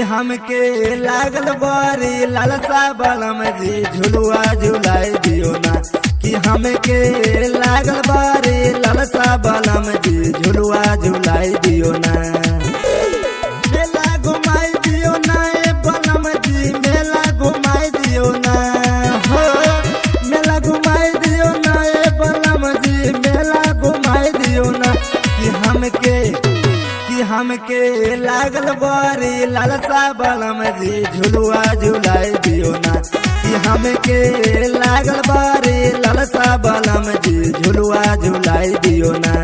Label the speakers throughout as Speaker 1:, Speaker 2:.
Speaker 1: हमके लागल बारी लालसा बलम जी झुलुआ झुलाई दियो ना कि हमके लागल बारी लालसा बलम जी झुलुआ झुलाई दियो ना। मेला घुमाई दियो ना ए बलम जी मेला घुमाई दियो ना हो मेला घुमाई दियो ना ए बलम जी मेला घुमाई दियो ना कि हमके लागल बारी लालसा बलम जी झुलुआ झुलाई दियो ना कि हमके लागल बारी लालसा बलम जी झुलुआ झुलाई दियो ना।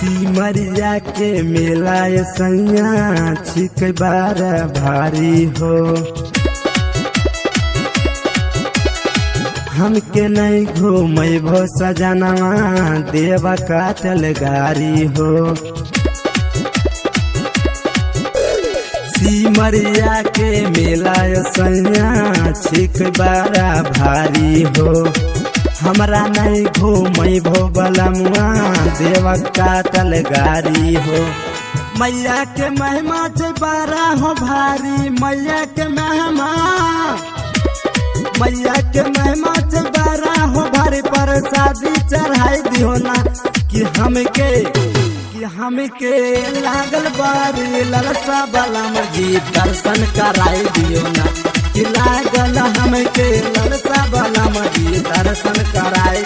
Speaker 1: सिमरिया के मेला सैया छिक बार भारी हो हमके नहीं घूमबो सजनवा देवा काटल गारी हो। सिमरिया के मेला सैया छिक बार भारी हो हमरा नहीं घूमबो बलमुआ देवा काटल गारी हो। मैया के महिमा से बारा हो भारी मैया के महिमा से बारा हो भारी पर शादी चढ़ाई दियो ना कि हमके लागल बारी लालसा बलम जी दर्शन कराई दियो ना कि लागल हमके लालसा बलम जी दर्शन कराई